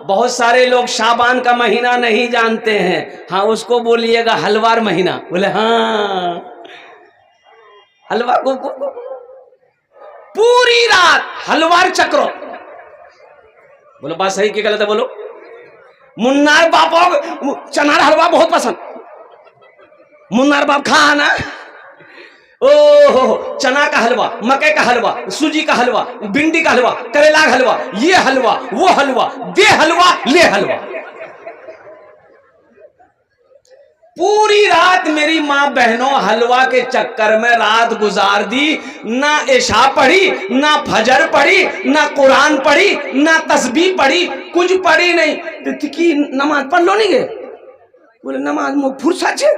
بہت سارے لوگ شعبان کا مہینہ نہیں جانتے ہیں، ہاں اس کو بولیے گا حلوار مہینہ، بولے ہاں حلوا کو پوری رات حلوار چکرو، بولو بات صحیح کہ غلط ہے بولو؟ منار باپ چنار حلوا بہت پسند، منار باپ کھا نا، او ہو چنا کا حلوا، مکے کا حلوا، سوجی کا حلوا، بھنڈی کا حلوا، کریلا کا حلوا، یہ حلوا وہ حلوا، دے حلوا لے حلوا۔ پوری رات میری ماں بہنوں حلوا کے چکر میں رات گزار دی، نہ عشاء پڑھی، نہ فجر پڑھی، نہ قرآن پڑھی، نہ تسبیح پڑھی، کچھ پڑھی نہیں۔ کی نماز پڑھ لو نہیں گئے؟ بولے نماز میں فرصت ہے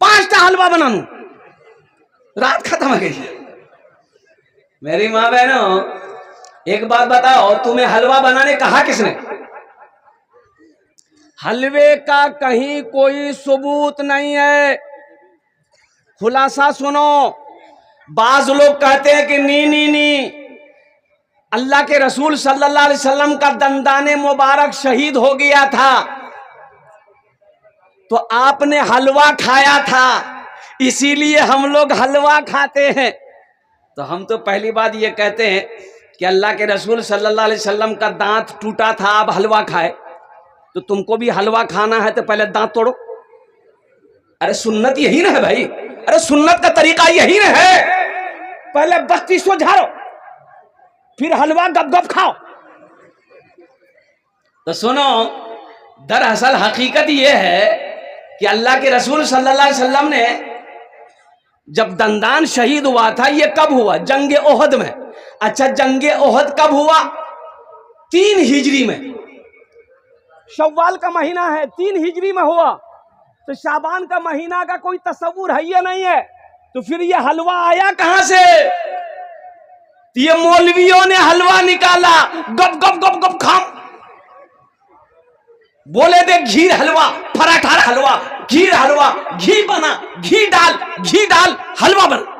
5 حلوا بنانو، رات ختم ہو گئی۔ میری ماں بہنوں ایک بات بتاؤ، تمہیں حلوا بنانے کہا کس نے؟ حلوے کا کہیں کوئی ثبوت نہیں ہے۔ خلاصہ سنو، بعض لوگ کہتے ہیں کہ نہیں اللہ کے رسول صلی اللہ علیہ وسلم کا دندان مبارک شہید ہو گیا تھا تو آپ نے حلوہ کھایا تھا، اسی لیے ہم لوگ حلوہ کھاتے ہیں۔ تو ہم تو پہلی بات یہ کہتے ہیں کہ اللہ کے رسول صلی اللہ علیہ وسلم کا دانت ٹوٹا تھا، آپ حلوہ کھائے، تو تم کو بھی حلوہ کھانا ہے تو پہلے دانت توڑو۔ ارے سنت یہی نہ ہے بھائی، ارے سنت کا طریقہ یہی نہ ہے، پہلے بستی سو جھاڑو پھر حلوہ گپ گپ کھاؤ۔ تو سنو، دراصل حقیقت یہ ہے کہ اللہ کے رسول صلی اللہ علیہ وسلم نے جب دندان شہید ہوا تھا، یہ کب ہوا؟ جنگ احد میں۔ اچھا جنگ احد کب ہوا؟ 3 ہجری میں، شوال کا مہینہ ہے، 3 ہجری میں ہوا، تو شعبان کا مہینہ کا کوئی تصور ہے یہ نہیں ہے، تو پھر یہ حلوہ آیا کہاں سے؟ یہ مولویوں نے حلوہ نکالا، گپ گپ گپ گپ کھاؤ، بولے دے گھی حلوہ، پراٹھا حلوہ، گھی حلوہ، گھی بنا، گھی ڈال حلوہ بنا۔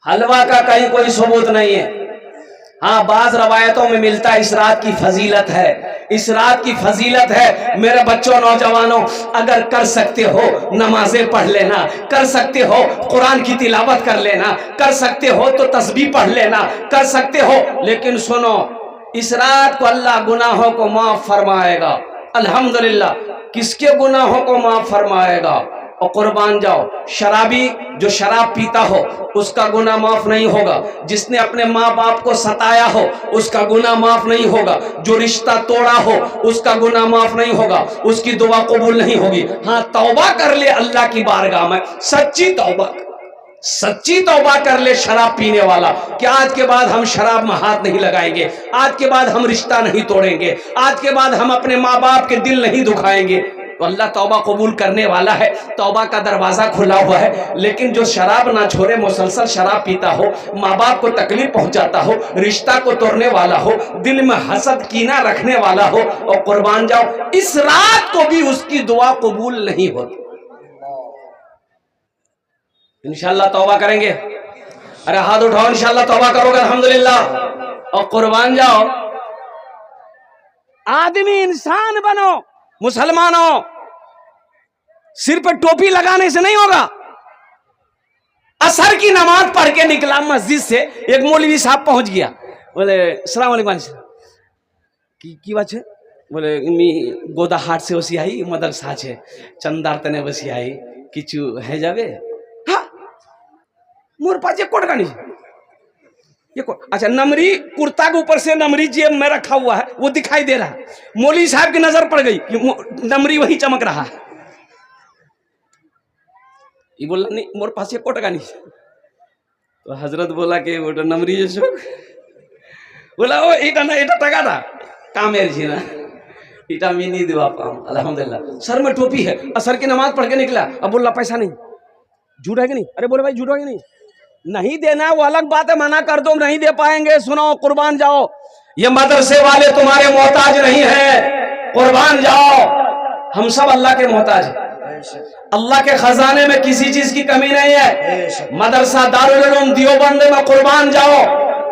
حلوہ کا کہیں کوئی ثبوت نہیں ہے۔ ہاں بعض روایتوں میں ملتا ہے اس رات کی فضیلت ہے، اس رات کی فضیلت ہے۔ میرے بچوں نوجوانوں، اگر کر سکتے ہو نمازیں پڑھ لینا، کر سکتے ہو قرآن کی تلاوت کر لینا، کر سکتے ہو تو تسبیح پڑھ لینا، کر سکتے ہو، لیکن سنو اس رات کو اللہ گناہوں کو معاف فرمائے گا۔ الحمدللہ کس کے گناہوں کو معاف فرمائے گا؟ اور قربان جاؤ، شرابی جو شراب پیتا ہو اس کا گناہ معاف نہیں ہوگا، جس نے اپنے ماں باپ کو ستایا ہو اس کا گناہ معاف نہیں ہوگا، جو رشتہ توڑا ہو اس کا گناہ معاف نہیں ہوگا، اس کی دعا قبول نہیں ہوگی۔ ہاں توبہ کر لے اللہ کی بارگاہ میں، سچی توبہ کر لے شراب پینے والا کہ آج کے بعد ہم شراب میں ہاتھ نہیں لگائیں گے، آج کے بعد ہم رشتہ نہیں توڑیں گے، آج کے بعد ہم اپنے ماں باپ کے دل نہیں دکھائیں گے، تو اللہ توبہ قبول کرنے والا ہے، توبہ کا دروازہ کھلا ہوا ہے۔ لیکن جو شراب نہ چھوڑے، مسلسل شراب پیتا ہو، ماں باپ کو تکلیف پہنچاتا ہو، رشتہ کو توڑنے والا ہو، دل میں حسد کینہ رکھنے والا ہو، اور قربان جاؤ اس رات کو بھی اس کی دعا قبول نہیں ہوتی۔ انشاءاللہ توبہ کریں گے؟ ارے ہاتھ اٹھاؤ، انشاءاللہ توبہ کرو گے الحمدللہ۔ اور قربان جاؤ، آدمی انسان بنو مسلمانوں، سر پہ ٹوپی لگانے سے نہیں ہوگا۔ عصر کی نماز پڑھ کے نکلا مسجد سے، ایک مولوی صاحب پہنچ گیا، بولے السلام علیکم کی بات ہے؟ بولے گودا ہاٹ سے وسی آئی مدرسہ ہے چندار تنے وسی آئی کچھ ہے جاوے؟ ہاں مور پاس یہ کوٹ کا نہیں، یہ کوٹ، اچھا نمری کرتا کے اوپر سے نمری جیب میں رکھا ہوا ہے وہ دکھائی دے رہا ہے، مولوی صاحب کی نظر پڑ گئی کہ نمری وہی چمک رہا ہے، یہ بولا نہیں مور پاس یہ کوٹ کا نہیں، تو حضرت بولا کہ وہ نمری جو بولا وہ ایٹا نا ایٹا ٹکا تھا کامیر جی نا ایٹا میں نہیں دوا پاؤں الحمدللہ، سر میں ٹوپی ہے، اثر کی نماز پڑھ کے نکلا، اب بولا پیسہ نہیں، جھوٹ ہے کہ نہیں؟ ارے بولے بھائی جھوٹ ہے کہ نہیں؟ نہیں دینا وہ الگ بات ہے، منع کر دو نہیں دے پائیں گے۔ سنو قربان جاؤ، یہ مدرسے والے تمہارے محتاج نہیں ہیں، قربان جاؤ ہم سب اللہ کے محتاج ہیں، اللہ کے خزانے میں کسی چیز کی کمی نہیں ہے۔ مدرسہ دارالعلوم دیوبند میں قربان جاؤ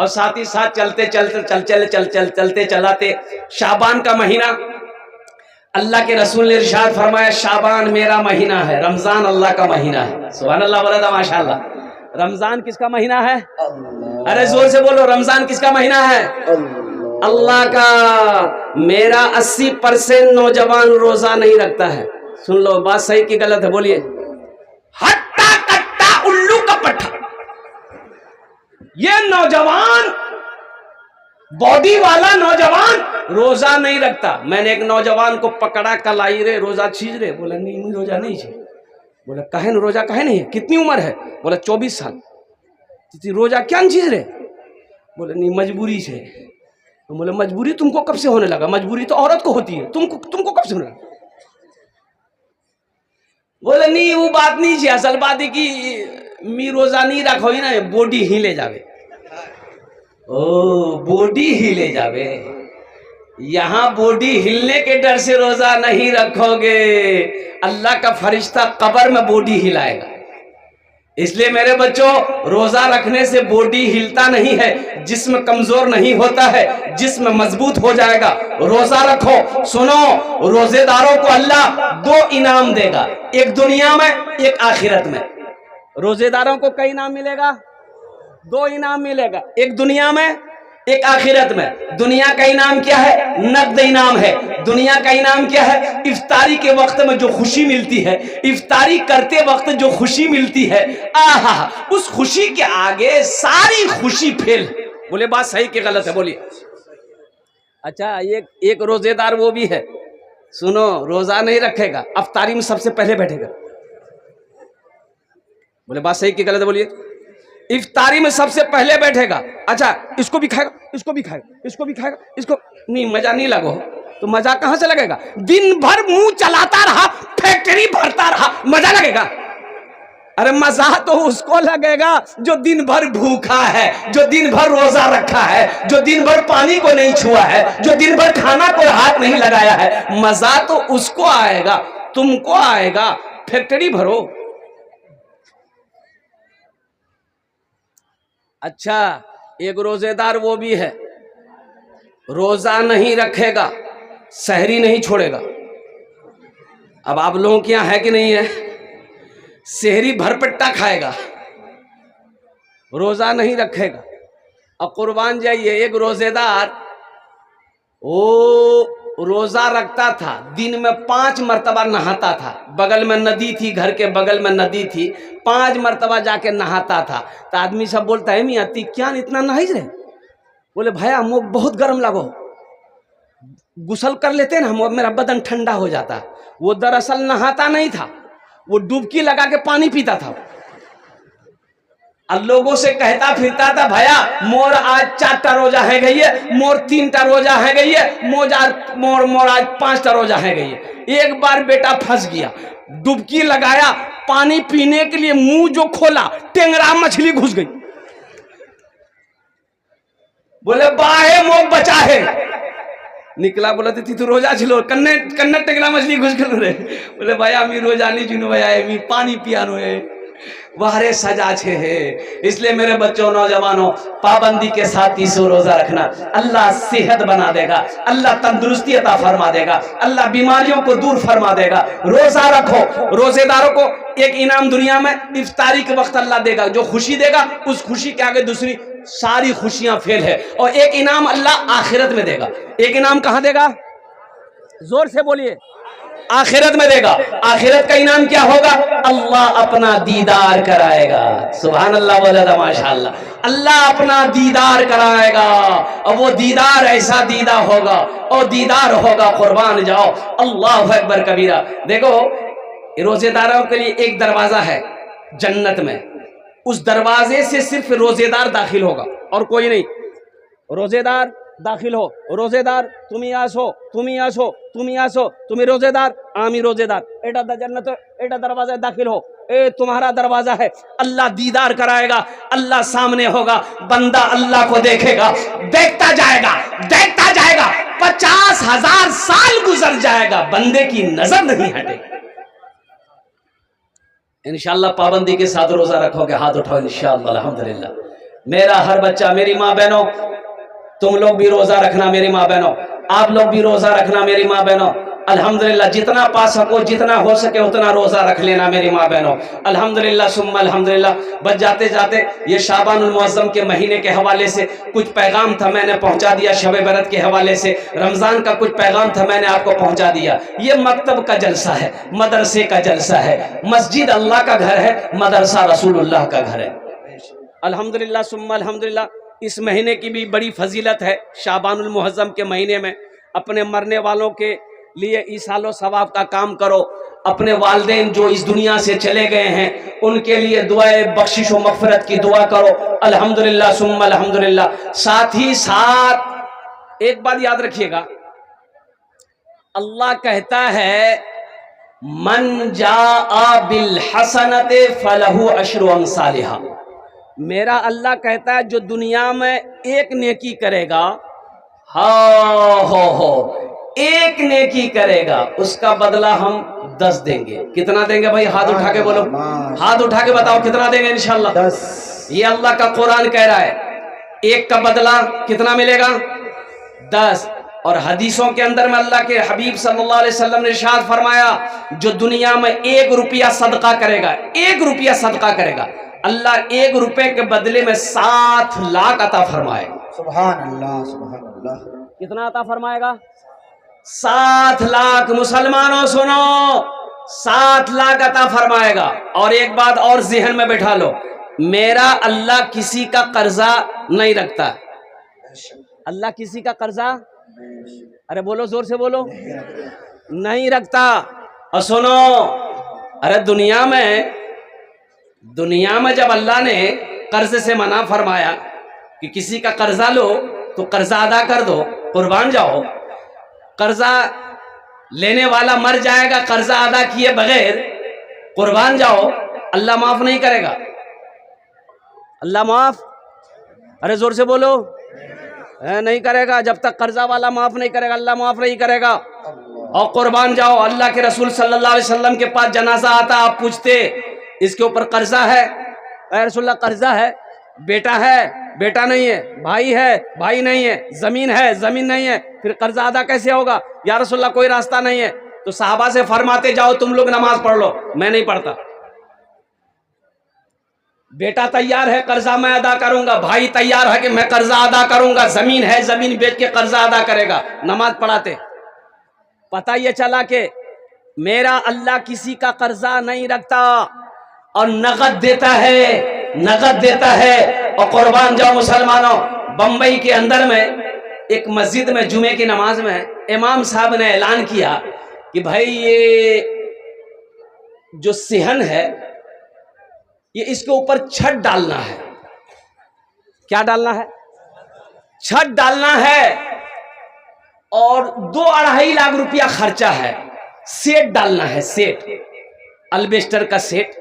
اور ساتھ ہی ساتھ چلتے چلاتے شعبان کا مہینہ، اللہ کے رسول نے ارشاد فرمایا شعبان میرا مہینہ ہے، رمضان اللہ کا مہینہ ہے۔ سبحان اللہ بولا تھا ماشاءاللہ۔ رمضان کس کا مہینہ ہے؟ ارے زور سے بولو، رمضان کس کا مہینہ ہے؟ اللہ کا۔ میرا 80% نوجوان روزہ نہیں رکھتا ہے۔ سن لو بات صحیح کی غلط ہے، بولیے۔ ہٹا کٹا الو کا پٹھا، یہ نوجوان باڈی والا نوجوان روزہ نہیں رکھتا۔ میں نے ایک نوجوان کو پکڑا، کل آئی رے روزہ چھیج رے، بولا نہیں روزہ نہیں چھیج۔ بولا کہیں روزہ کہیں نہیں ہے؟ کتنی عمر ہے؟ بولا 24 سال۔ روزہ کیا نہیں چھیج رے؟ بولا نہیں مجبوری سے۔ بولا مجبوری تم کو کب سے ہونے لگا؟ مجبوری تو عورت کو ہوتی ہے، تم کو کب سے ہونے لگا؟ بولا نہیں وہ بات نہیں ہے، اصل بات ہے کہ می روزہ نہیں رکھو نا بوڈی ہیلے جاوے۔ او بوڈی ہیلے جاوے، یہاں بوڈی ہلنے کے ڈر سے روزہ نہیں رکھو گے، اللہ کا فرشتہ قبر میں بوڈی ہلائے گا۔ اس لیے میرے بچوں روزہ رکھنے سے بوڈی ہلتا نہیں ہے، جسم کمزور نہیں ہوتا ہے، جسم مضبوط ہو جائے گا۔ روزہ رکھو۔ سنو، روزے داروں کو اللہ 2 انعام دے گا، ایک دنیا میں ایک آخرت میں۔ روزے داروں کو کئی انعام ملے گا؟ 2 انعام ملے گا، ایک دنیا میں ایک آخرت میں۔ دنیا کا انعام کیا ہے؟ نقد انعام ہے۔ دنیا کا انعام کیا ہے؟ افطاری کے وقت میں جو خوشی ملتی ہے، افطاری کرتے وقت جو خوشی ملتی ہے، آہا اس خوشی کے آگے ساری خوشی پھیل۔ بولے بات صحیح کہ غلط ہے؟ بولیے۔ اچھا ایک روزے دار وہ بھی ہے، سنو، روزہ نہیں رکھے گا، افطاری میں سب سے پہلے بیٹھے گا۔ بولے بات صحیح کہ غلط ہے؟ بولیے۔ افطاری میں سب سے پہلے بیٹھے گا۔ اچھا اس کو بھی کھائے گا، اس کو بھی کھائے گا، اس کو بھی کھائے گا، اس کو نہیں، مزہ نہیں لگو تو مزہ کہاں سے لگے گا؟ دن بھر منہ چلاتا رہا، فیکٹری بھرتا رہا، مزہ لگے گا؟ ارے مزہ تو اس کو لگے گا جو دن بھر بھوکا ہے، جو دن بھر روزہ رکھا ہے، جو دن بھر پانی کو نہیں چھوا ہے، جو دن بھر کھانا کو ہاتھ نہیں لگایا ہے۔ مزہ تو اس کو آئے گا، تم کو آئے گا، فیکٹری بھرو۔ اچھا ایک روزے دار وہ بھی ہے، روزہ نہیں رکھے گا، سحری نہیں چھوڑے گا۔ اب آپ لوگوں کے یہاں ہے کہ نہیں ہے؟ سحری بھرپٹا کھائے گا، روزہ نہیں رکھے گا۔ اور قربان جائیے، ایک روزے دار وہ روزہ رکھتا تھا، دن میں 5 مرتبہ نہاتا تھا، بغل میں ندی تھی، گھر کے بغل میں ندی تھی، 5 مرتبہ جا کے نہاتا تھا۔ تو آدمی سب بولتا ہے میاں تی کیا اتنا نہائز رہے؟ بولے بھائی ہم بہت گرم لگو، غسل کر لیتے نا میرا بدن ٹھنڈا ہو جاتا۔ وہ دراصل نہاتا نہیں تھا، وہ ڈبکی لگا کے پانی پیتا تھا، اور لوگوں سے کہتا پھرتا تھا بھیا مور آج 4 روزہ ہے گئی ہے، مور 3 روزہ ہے گئی ہے، مور آج 5 روزہ ہے گئی ہے۔ ایک بار بیٹا پھنس گیا، ڈبکی لگایا، پانی پینے کے لیے منہ جو کھولا، ٹینگرا مچھلی گھس گئی۔ بولے باہے مو بچا ہے، نکلا بولا تو روزہ چھلو کن ٹینگرا مچھلی گھس گل رہے۔ بولے بھائی امی روزہ نہیں چنو بھائی، امی پانی پیانو ہے، وہرے سجا چھے ہے۔ اس لیے میرے بچوں نوجوانوں پابندی کے ساتھ 30 روزہ رکھنا، اللہ صحت بنا دے گا، اللہ تندرستی عطا فرما دے گا، اللہ بیماریوں کو دور فرما دے گا۔ روزہ رکھو۔ روزے داروں کو ایک انعام دنیا میں افطاری کے وقت اللہ دے گا، جو خوشی دے گا اس خوشی کے آگے دوسری ساری خوشیاں فیل ہے۔ اور ایک انعام اللہ آخرت میں دے گا۔ ایک انعام کہاں دے گا؟ زور سے بولیے۔ آخرت میں دے گا۔ آخرت کا انعام کیا ہوگا؟ اللہ اپنا دیدار کرائے گا۔ سبحان اللہ واللہ ماشاءاللہ۔ اللہ اپنا دیدار کرائے گا، اور وہ دیدار ایسا دیدہ ہوگا، اور دیدار ہوگا قربان جاؤ اللہ اکبر کبیرہ۔ دیکھو روزے داروں کے لیے ایک دروازہ ہے جنت میں، اس دروازے سے صرف روزے دار داخل ہوگا اور کوئی نہیں۔ روزے دار داخل ہو، روزے دار تمہیں آسو، تمہیں آسو، تمہیں آسو، تمہیں روزے دار، آمی روزے دار، ایٹا دا جنت ایٹا دروازہ داخل ہو، اے تمہارا دروازہ ہے۔ اللہ دیدار کرائے گا، اللہ سامنے ہوگا، بندہ اللہ کو دیکھے گا، دیکھتا جائے گا، دیکھتا جائے گا، 50,000 سال گزر جائے گا، بندے کی نظر نہیں ہٹے گی۔ انشاءاللہ پابندی کے ساتھ روزہ رکھو گے، ہاتھ اٹھاؤ انشاءاللہ۔ الحمدللہ میرا ہر بچہ، میری ماں بہنوں تم لوگ بھی روزہ رکھنا، میری ماں بہنوں آپ لوگ بھی روزہ رکھنا، میری ماں بہنوں الحمدللہ جتنا پا سکو جتنا ہو سکے اتنا روزہ رکھ لینا میری ماں بہنوں الحمدللہ ثم الحمدللہ۔ بس جاتے جاتے یہ شعبان المعظم کے مہینے کے حوالے سے کچھ پیغام تھا میں نے پہنچا دیا، شب برات کے حوالے سے رمضان کا کچھ پیغام تھا میں نے آپ کو پہنچا دیا۔ یہ مکتب کا جلسہ ہے، مدرسے کا جلسہ ہے، مسجد اللہ کا گھر ہے، مدرسہ رسول اللہ کا گھر ہے الحمدللہ ثم الحمدللہ۔ اس مہینے کی بھی بڑی فضیلت ہے، شعبان المعظم کے مہینے میں اپنے مرنے والوں کے لیے ایصال و ثواب کا کام کرو، اپنے والدین جو اس دنیا سے چلے گئے ہیں ان کے لیے دعائے بخشش و مغفرت کی دعا کرو الحمدللہ ثم الحمدللہ۔ ساتھ ہی ساتھ ایک بات یاد رکھیے گا، اللہ کہتا ہے من جاء بالحسنۃ فلہ عشر امثالھا، میرا اللہ کہتا ہے جو دنیا میں ایک نیکی کرے گا، ایک نیکی کرے گا اس کا بدلہ ہم 10 دیں گے۔ کتنا دیں گے بھائی؟ ہاتھ اٹھا کے بولو، ہاتھ اٹھا کے بتاؤ کتنا دیں گے انشاءاللہ؟ 10۔ یہ اللہ کا قرآن کہہ رہا ہے، ایک کا بدلہ کتنا ملے گا؟ 10۔ اور حدیثوں کے اندر میں اللہ کے حبیب صلی اللہ علیہ وسلم نے ارشاد فرمایا جو دنیا میں 1 روپیہ صدقہ کرے گا، 1 روپیہ صدقہ کرے گا، اللہ 1 روپے کے بدلے میں 7 لاکھ عطا فرمائے گا۔ سبحان اللہ سبحان اللہ۔ کتنا عطا فرمائے گا؟ 7 لاکھ۔ مسلمانوں سنو، 7 لاکھ عطا فرمائے گا۔ اور ایک بات اور ذہن میں بٹھا لو، میرا اللہ کسی کا قرضہ نہیں رکھتا۔ اللہ کسی کا قرضہ، ارے بولو زور سے بولو، نہیں رکھتا۔ اور سنو، ارے دنیا میں جب اللہ نے قرض سے منع فرمایا کہ کسی کا قرضہ لو تو قرضہ ادا کر دو، قربان جاؤ، قرضہ لینے والا مر جائے گا قرضہ ادا کیے بغیر، قربان جاؤ، اللہ معاف نہیں کرے گا۔ اللہ معاف، ارے زور سے بولو، نہیں کرے گا۔ جب تک قرضہ والا معاف نہیں کرے گا اللہ معاف نہیں کرے گا۔ اور قربان جاؤ، اللہ کے رسول صلی اللہ علیہ وسلم کے پاس جنازہ آتا، آپ پوچھتے اس کے اوپر قرضہ ہے؟ اے رسول اللہ قرضہ ہے، بیٹا ہے، بیٹا نہیں ہے، بھائی ہے، بھائی نہیں ہے، زمین ہے، زمین نہیں ہے، پھر قرضہ ادا کیسے ہوگا یا رسول اللہ؟ کوئی راستہ نہیں ہے۔ تو صحابہ سے فرماتے جاؤ تم لوگ نماز پڑھ لو، میں نہیں پڑھتا۔ بیٹا تیار ہے قرضہ میں ادا کروں گا، بھائی تیار ہے کہ میں قرضہ ادا کروں گا، زمین ہے زمین بیچ کے قرضہ ادا کرے گا، نماز پڑھاتے۔ پتہ یہ چلا کہ میرا اللہ کسی کا قرضہ نہیں رکھتا اور نقد دیتا ہے، نقد دیتا ہے۔ اور قربان جاؤ مسلمانوں، بمبئی کے اندر میں ایک مسجد میں جمعے کی نماز میں امام صاحب نے اعلان کیا کہ بھائی یہ جو صحن ہے یہ اس کے اوپر چھت ڈالنا ہے۔ کیا ڈالنا ہے؟ چھت ڈالنا ہے، اور 2-2.5 لاکھ روپیہ خرچہ ہے۔ سیٹ ڈالنا ہے، سیٹ، البیسٹر کا سیٹ،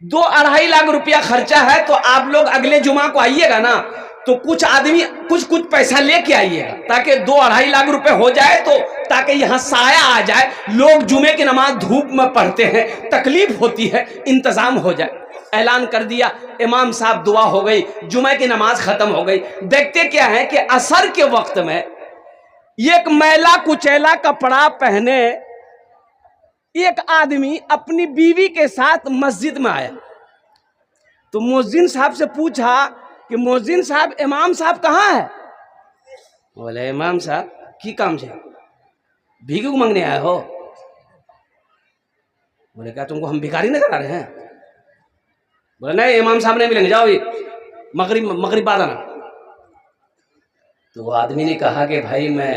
2-2.5 لاکھ روپیہ خرچہ ہے۔ تو آپ لوگ اگلے جمعہ کو آئیے گا نا تو کچھ آدمی کچھ پیسہ لے کے آئیے گا تاکہ 2-2.5 لاکھ روپے ہو جائے، تو تاکہ یہاں سایہ آ جائے، لوگ جمعے کی نماز دھوپ میں پڑھتے ہیں، تکلیف ہوتی ہے، انتظام ہو جائے۔ اعلان کر دیا، امام صاحب دعا ہو گئی، جمعہ کی نماز ختم ہو گئی۔ دیکھتے کیا ہے کہ عصر کے وقت میں ایک میلا کچیلا کپڑا پہنے ایک آدمی اپنی بیوی کے ساتھ مسجد میں آیا۔ تو مؤذن صاحب سے پوچھا کہ مؤذن صاحب امام صاحب کہاں ہے؟ بولے امام صاحب کی کام سے بھیک مانگنے آئے ہو؟ بولے کیا تم کو ہم بھکاری نظر آ رہے ہیں؟ بولے نہیں امام صاحب نہیں ملیں گے، جاؤ مغرب بعد آنا۔ تو وہ آدمی نے کہا کہ بھائی میں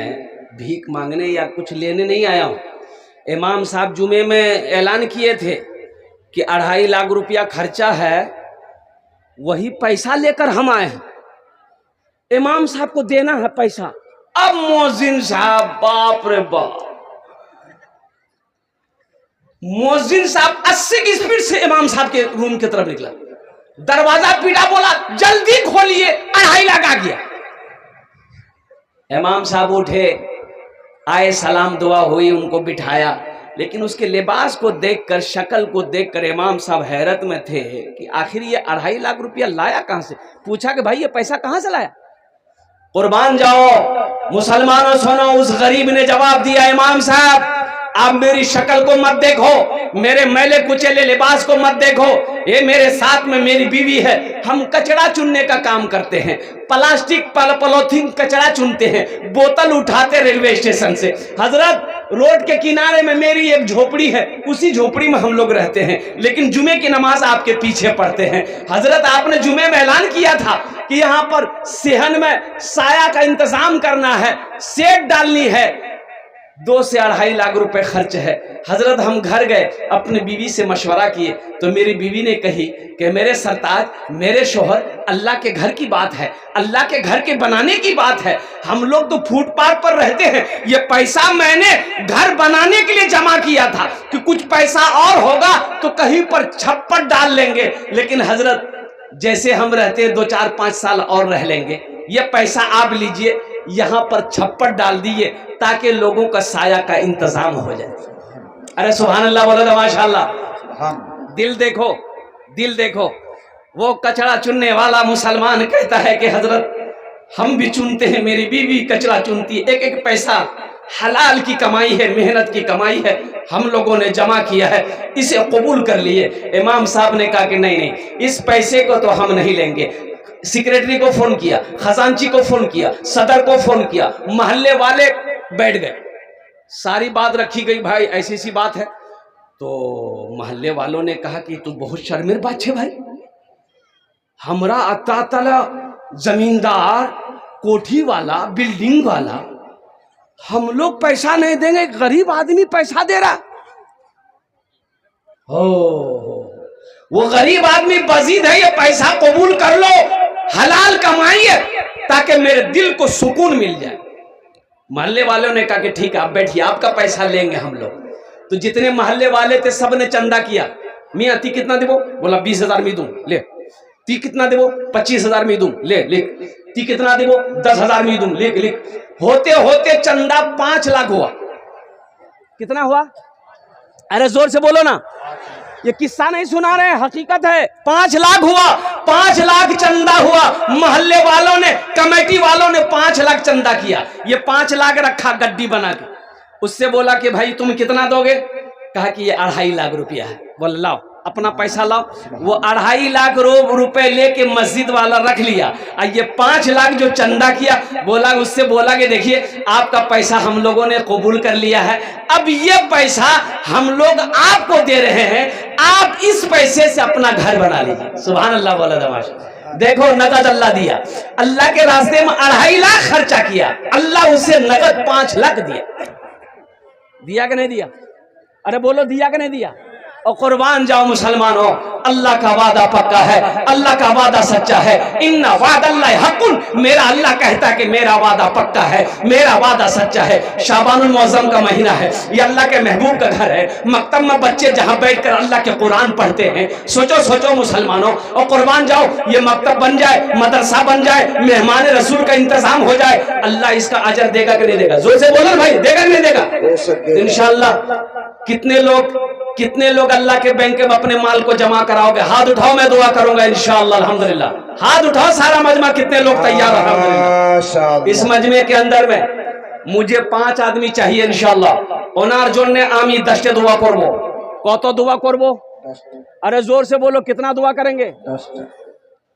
بھیک مانگنے یا کچھ لینے نہیں آیا ہوں، امام صاحب جمعے میں اعلان کیے تھے کہ 2.5 لاکھ روپیہ خرچہ ہے، وہی پیسہ لے کر ہم آئے ہیں، امام صاحب کو دینا ہے پیسہ۔ اب مؤذن صاحب باپ رے باپ، مؤذن صاحب 80 کی سپیڈ سے امام صاحب کے روم کی طرف نکلا، دروازہ پیٹا، بولا جلدی کھولیے، 2.5 لاکھ آ گیا۔ امام صاحب اٹھے، آئے، سلام دعا ہوئی، ان کو بٹھایا، لیکن اس کے لباس کو دیکھ کر، شکل کو دیکھ کر امام صاحب حیرت میں تھے کہ آخر یہ 2.5 لاکھ روپیہ لایا کہاں سے؟ پوچھا کہ بھائی یہ پیسہ کہاں سے لایا؟ قربان جاؤ مسلمانوں سنو، اس غریب نے جواب دیا امام صاحب آپ میری شکل کو مت دیکھو، میرے میلے کچیلے لباس کو مت دیکھو، یہ میرے ساتھ میں میری بیوی ہے، ہم کچڑا چننے کا کام کرتے ہیں، پلاسٹک پولیتھین کچڑا چنتے ہیں، بوتل اٹھاتے ریلوے اسٹیشن سے۔ حضرت روڈ کے کنارے میں میری ایک جھوپڑی ہے، اسی جھوپڑی میں ہم لوگ رہتے ہیں، لیکن جمعے کی نماز آپ کے پیچھے پڑھتے ہیں۔ حضرت آپ نے جمعے میں اعلان کیا تھا کہ یہاں پر صحن میں سایہ کا انتظام کرنا ہے، سیٹ ڈالنی ہے، 2 سے 2.5 لاکھ روپے خرچ ہے۔ حضرت ہم گھر گئے، اپنی بیوی سے مشورہ کیے تو میری بیوی نے کہی کہ میرے سرتاج، میرے شوہر، اللہ کے گھر کی بات ہے، اللہ کے گھر کے بنانے کی بات ہے، ہم لوگ تو فٹ پاتھ پر رہتے ہیں، یہ پیسہ میں نے گھر بنانے کے لیے جمع کیا تھا کہ کچھ پیسہ اور ہوگا تو کہیں پر چھپڑ ڈال لیں گے، لیکن حضرت جیسے ہم رہتے 2 4 5 سال اور رہ لیں گے، یہ پیسہ آپ لیجئے یہاں پر چھپڑ ڈال دیئے تاکہ لوگوں کا سایہ کا انتظام ہو جائے۔ ارے سبحان اللہ بولو تو ماشاءاللہ۔ دل دیکھو، دل دیکھو، وہ کچڑا چننے والا مسلمان کہتا ہے کہ حضرت ہم بھی چنتے ہیں، میری بیوی کچڑا چنتی ہے، ایک ایک پیسہ حلال کی کمائی ہے، محنت کی کمائی ہے، ہم لوگوں نے جمع کیا ہے، اسے قبول کر لیے۔ امام صاحب نے کہا کہ نہیں، اس پیسے کو تو ہم نہیں لیں گے۔ سیکریٹری کو فون کیا، خزانچی کو فون کیا، صدر کو فون کیا، محلے والے بیٹھ گئے، ساری بات رکھی گئی، بھائی ایسی سی بات ہے۔ تو محلے والوں نے کہا کہ تو بہت شرمیر بات ہے بھائی، ہمرا اتا تلا زمیندار، کوٹھی والا، بلڈنگ والا، ہم لوگ پیسہ نہیں دیں گے، غریب آدمی پیسہ دے رہا۔ وہ غریب آدمی بزید ہے، یہ پیسہ قبول کر لو، حلال کمائی ہے تاکہ میرے دل کو سکون مل جائے۔ محلے والوں نے کہا کہ ٹھیک ہے آپ بیٹھیے، آپ کا پیسہ لیں گے ہم لوگ۔ تو جتنے محلے والے تھے سب نے چندہ کیا، میاں تی کتنا دیبو؟ بولا 20,000 میں دوں، لے۔ تی کتنا دیبو؟ 25,000 میں دوں، لے لکھ۔ تی کتنا دیبو؟ 10,000 میں دوں، لکھ لکھ۔ ہوتے ہوتے چندہ 5 لاکھ ہوا۔ کتنا ہوا؟ ارے زور سے بولو نا، یہ قصہ نہیں سنا رہے ہیں، حقیقت ہے۔ 5 لاکھ ہوا، 5 لاکھ چندہ ہوا، محلے والوں نے، کمیٹی والوں نے 5 لاکھ چندہ کیا۔ یہ 5 لاکھ رکھا گڈی بنا کے، اس سے بولا کہ بھائی تم کتنا دو گے؟ کہا کہ یہ 2.5 لاکھ روپیہ ہے۔ بولا لاؤ اپنا پیسہ لاؤ۔ وہ 2.5 لاکھ روپے لے کے مسجد والا رکھ لیا، اور یہ 5 لاکھ جو چندہ کیا، بولا اس سے بولا کہ دیکھیے آپ کا پیسہ ہم لوگوں نے قبول کر لیا ہے، اب یہ پیسہ ہم لوگ آپ کو دے رہے ہیں، آپ اس پیسے سے اپنا گھر بنا لیجیے۔ سبحان اللہ بولا دماشا۔ دیکھو نقد اللہ دیا، اللہ کے راستے میں 2.5 لاکھ خرچہ کیا، اللہ اسے نقد 5 لاکھ دیا۔ دیا کہ نہیں دیا؟ ارے بولو دیا کہ نہیں دیا؟ اور قربان جاؤ مسلمانوں، اللہ کا وعدہ پکا ہے، اللہ کا وعدہ سچا ہے۔ ان وعد اللہ حق، میرا اللہ کہتا ہے کہ میرا وعدہ پکا ہے، میرا وعدہ سچا ہے۔ شعبان المعظم کا مہینہ ہے، یہ اللہ کے محبوب کا گھر ہے، مکتب میں بچے جہاں بیٹھ کر اللہ کے قرآن پڑھتے ہیں۔ سوچو سوچو مسلمانوں، اور قربان جاؤ یہ مکتب بن جائے، مدرسہ بن جائے، مہمان رسول کا انتظام ہو جائے، اللہ اس کا اجر دے گا کہ نہیں دے گا؟ زور سے بولو بھائی، دے گا کہ نہیں دے گا؟ انشاءاللہ۔ کتنے لوگ اللہ کے بینک میں اپنے مال کو جمع کراؤ گے؟ ہاتھ اٹھاؤ، میں دعا کروں گا انشاءاللہ الحمدللہ۔ ہاتھ اٹھاؤ سارا مجمع، کتنے لوگ تیار الحمدللہ؟ اس مجمع کے اندر میں مجھے 5 آدمی چاہیے انشاءاللہ۔ انار جننے آمی دشتے دعا کربو۔ کتو دعا کربو؟ ارے زور سے بولو، کتنا دعا کریں گے؟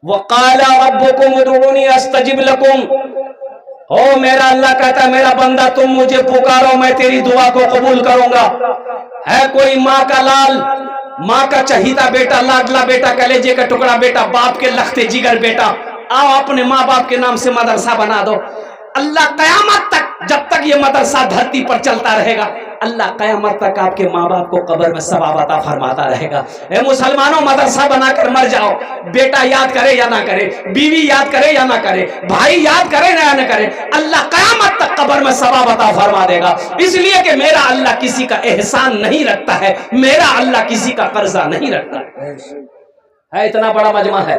وقال ربکم ادعونی استجب لکم۔ او میرا اللہ کہتا ہے میرا بندہ تم مجھے پکارو، میں تیری دعا کو قبول کروں گا۔ ہے کوئی ماں کا لال، ماں کا چہیتا بیٹا، لاڈلا بیٹا، کلیجے کا ٹکڑا بیٹا، باپ کے لختے جگر بیٹا، آؤ اپنے ماں باپ کے نام سے مدرسہ بنا دو۔ اللہ قیامت تک، جب تک یہ مدرسہ دھرتی پر چلتا رہے گا، اللہ قیامت تک آپ کے ماں باپ کو قبر میں ثواب عطا فرماتا رہے گا۔ اے مسلمانوں، مدرسہ بنا کر مر جاؤ، بیٹا یاد کرے یا نہ کرے، بیوی یاد کرے یا نہ کرے، بھائی یاد کرے یا نہ کرے، اللہ قیامت تک قبر میں ثواب عطا فرما دے گا۔ اس لیے کہ میرا اللہ کسی کا احسان نہیں رکھتا ہے، میرا اللہ کسی کا قرضہ نہیں رکھتا ہے۔ اتنا بڑا مجمع ہے،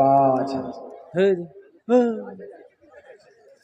5,000,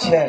6।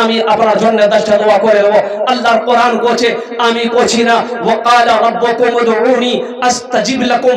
আমি আপনার জন্য 10টা দোয়া করে দেব। আল্লাহর কোরআন কোছে আমি কোছি না, ওয়াকালা রব্বুকুম উদউনি আস্তাজিব লাকুম।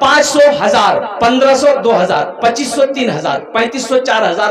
500, 1,000, 1,500, 2,000, 2,500, 3,000, 3,500, 4,000,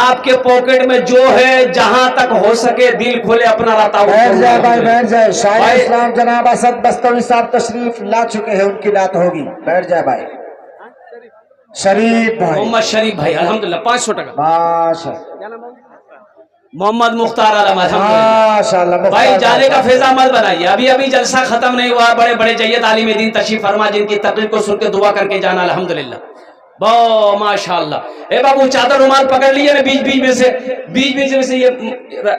آپ کے پاکٹ میں جو ہے جہاں تک ہو سکے دل کھولے اپنا رہتا بیٹھ جائے بھائی ہو. بیٹھ جائے. شاعر اسلام جناب اسد بستوی صاحب تشریف لا چکے ہیں, ان کی بات ہوگی. بیٹھ جائے بھائی. شریف بھائی, محمد شریف بھائی الحمدللہ 500 ٹکا. ماشاء محمد مختار عالم الحمدللہ. اللہ. بھائی جانے کا فیضا مت بنائیے, ابھی جلسہ ختم نہیں ہوا. بڑے بڑے جید عالم دین تشریف فرما جن کی تقریر کو سن کے دعا کر کے جانا الحمدللہ. بہت ماشاءاللہ. اے بابو چادر رومال پکڑ لیے نا بیچ میں سے. یہ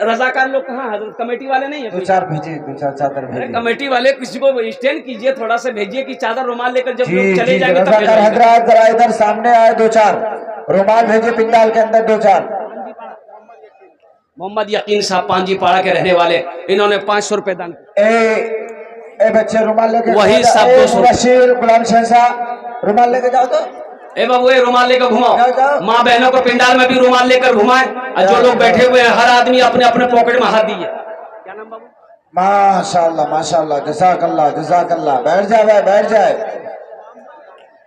رضاکار لوگ کہاں حضرت کمیٹی والے نہیں دو ہیں؟ چار بھیجیے, دو چار چادر بھیجیے. کمیٹی والے کسی کو اسٹینڈ کیجئے, تھوڑا سا بھیجیے کہ چادر رومال لے کر جب جی لوگ چلے جی جائیں گے تب رضاکار بھیجیں گے. حضرات ذرا ادھر سامنے آئے, دو چار رومال بھیجیے پنڈال کے اندر, دو چار. محمد یقین صاحب پانجی پاڑا کے رہنے والے, انہوں نے 500 روپے دان. اے بچے رومال لے کے وہی سب 200. بشیر غلام شہزاد رومال لے کے جاؤ تو. اے بابو یہ رومال لے کر گھماؤ. ماں بہنوں کو پنڈال میں بھی رومال لے کر گھمائیں. اور جو لوگ بیٹھے ہوئے ہیں ہر آدمی اپنے اپنے پاکٹ میں ہاتھ دیے. کیا نام بابو؟ ماشاءاللہ جزاک اللہ. بیٹھ جائے بھائی, بیٹھ جائے.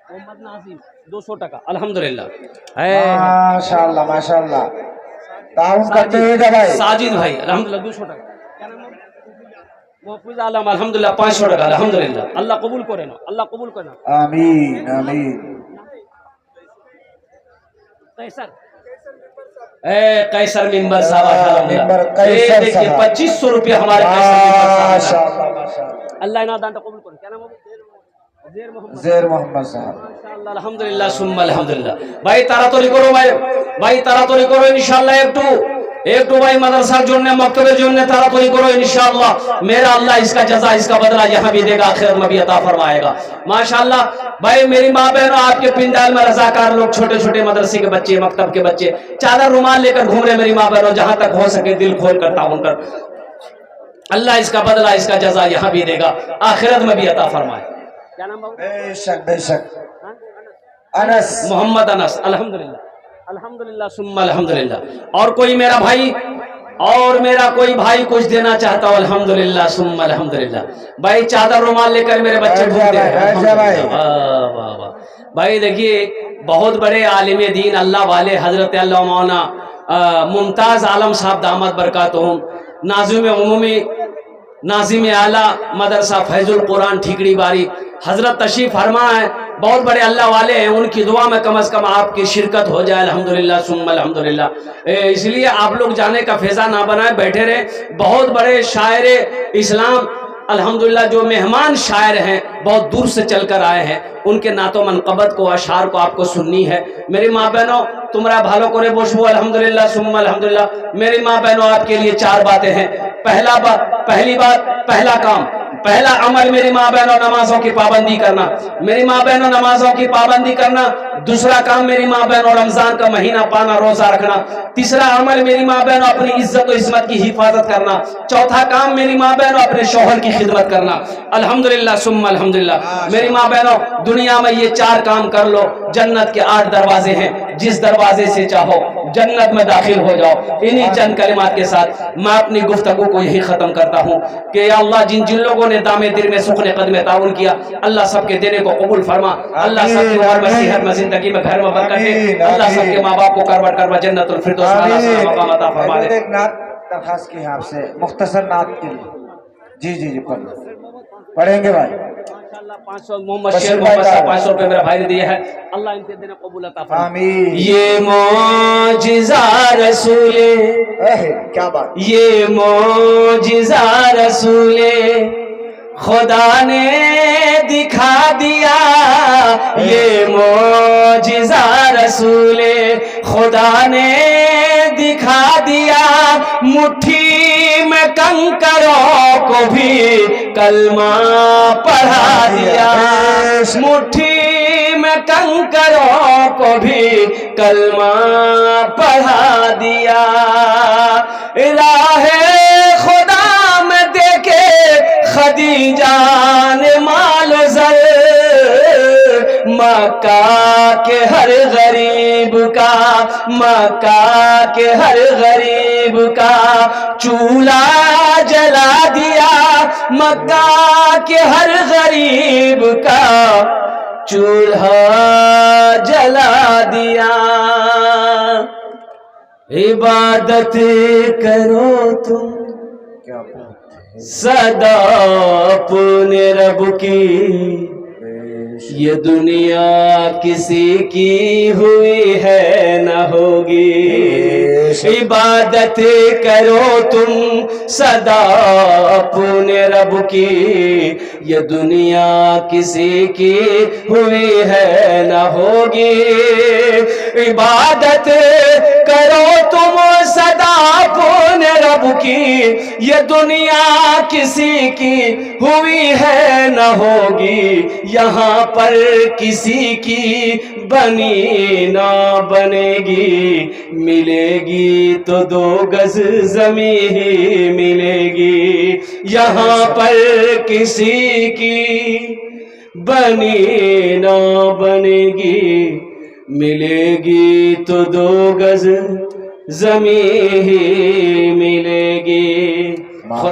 محمد ناظم 200 ٹکا الحمدللہ. ماشاءاللہ تعاون کرتے ہوئے جا بھائی. ساجد بھائی الحمدللہ 200 ٹکا. کیا نام بابو؟ محفوظ عالم الحمدللہ 500 ٹکا الحمدللہ. اللہ قبول کرے نا, اللہ قبول کرنا. آمین آمین. قیصر قیصر ممبر صاحب ممبر الحمدللہ. قیصر دیکھیے صاحب. 2500 روپے ہمارے قیصر ممبر صاحب. ماشاءاللہ. اللہ انہاں دانتا قبول کرے. کیا نام ہے؟ زیر محمد. زیر محمد صاحب. ماشاءاللہ الحمدللہ ثم الحمدللہ. بھائی تارا تو کرو بھائی تارا تو کرو انشاءاللہ. ایک تو بھائی مدرسہ جوڑنے مکتبے جوڑنے تارا تو کرو انشاءاللہ. میرا اللہ اس کا جزا اس کا بدلہ یہاں بھی دے گا, آخرت میں بھی عطا فرمائے گا ماشاءاللہ. بھائی میری ماں بہنوں, آپ کے پنڈال میں رضاکار لوگ چھوٹے چھوٹے مدرسے کے بچے, مکتب کے بچے چادر رومال لے کر گھوم رہے. میری ماں بہنوں جہاں تک ہو سکے دل کھول کر تعاون کر, اللہ اس کا بدلہ اس کا جزا یہاں بھی دے گا, آخرت میں بھی عطا فرمائے. کیا نام بابو؟ بے شک انس. محمد انس الحمدللہ الحمدللہ ثم الحمدللہ. اور کوئی میرا بھائی اور میرا کوئی بھائی کچھ دینا چاہتا ہو الحمدللہ ثم الحمدللہ. بھائی چادر رومال لے کر میرے بچے گھومتے ہیں. بھائی دیکھیے بہت بڑے عالم دین اللہ والے حضرت اللہ مولانا ممتاز عالم صاحب دامت برکاتہم, ناظم عمومی ناظم اعلیٰ مدرسہ فیض القرآن ٹھیکڑی باری حضرت تشریف فرما ہے. بہت بڑے اللہ والے ہیں, ان کی دعا میں کم از کم آپ کی شرکت ہو جائے الحمدللہ ثم الحمدللہ. اس لیے آپ لوگ جانے کا فیضا نہ بنائے, بیٹھے رہے. بہت بڑے شاعر اسلام الحمدللہ جو مہمان شاعر ہیں بہت دور سے چل کر آئے ہیں, ان کے نعت و منقبت کو اشعار کو آپ کو سننی ہے. میری ماں بہنوں تمہارا بھالو کرے بوشبو الحمدللہ ثم الحمدللہ. میری ماں بہنوں آپ کے لیے 4 باتیں ہیں. پہلی بات پہلا کام پہلا عمل میری ماں بہنوں نمازوں کی پابندی کرنا. میری ماں بہنوں نمازوں کی پابندی کرنا. دوسرا کام میری ماں بہنوں رمضان کا مہینہ پانا, روزہ رکھنا. تیسرا عمل میری ماں بہنوں اپنی عزت و عصمت کی حفاظت کرنا. چوتھا کام میری ماں بہنوں اپنے شوہر کی خدمت کرنا الحمدللہ ثم الحمدللہ. میری ماں بہنوں دنیا میں یہ 4 کام کر لو, جنت کے 8 دروازے ہیں, جس دروازے سے چاہو جنت میں داخل ہو جاؤ. انہی چند کلمات کے ساتھ میں اپنی گفتگو کو یہی ختم کرتا ہوں کہ یا اللہ جن لوگوں نے دامے دل میں سخن قدم تعاون کیا, اللہ سب کے دینے کو قبول فرما. اللہ سب کی عمر میں صحت میں زندگی میں گھر میں برکت دے. اللہ سب کے ماں باپ کو کربٹ جنت الفردوس اعلیٰ مقام عطا فرما دے. ایک نعت درخواست کی ہے آپ سے, مختصر نعت کے لیے. جی پڑھیں گے بھائی. محمد شیر محمد صاحب 500 روپے میرا بھائی نے دیے ہیں, اللہ ان کے دینے قبول عطا فرما. آمین. یہ معجزہ رسول, کیا بات, یہ معجزہ رسول خدا نے دکھا دیا. یہ معجزہ رسول خدا نے دکھا دیا. مٹھی میں کنکروں کو بھی کلمہ پڑھا دیا. مٹھی میں کنکروں کو بھی کلمہ پڑھا دیا. راہ خدا میں دیکھے خدیجہ نے مال و زر, مکہ کے ہر غریب کا, مکہ کے ہر غریب کا چولہا جلا دیا. مکہ کے ہر غریب کا چولہا جلا دیا. عبادت کرو تم کیا بات ہے، صدا اپنے رب کی، یہ دنیا کسی کی ہوئی ہے نہ ہوگی۔ عبادت کرو تم صدا اپنے رب کی، یہ دنیا کسی کی ہوئی ہے نہ ہوگی۔ عبادت کرو تم صدا اپنے رب کی، یہ دنیا کسی کی ہوئی ہے نہ ہوگی۔ یہاں پر کسی کی بنی نہ بنے گی، ملے گی تو 2 گز زمین ہی ملے گی۔ یہاں پر کسی کی بنی نہ بنے گی، ملے گی تو 2 گز زمین ہی ملے گی۔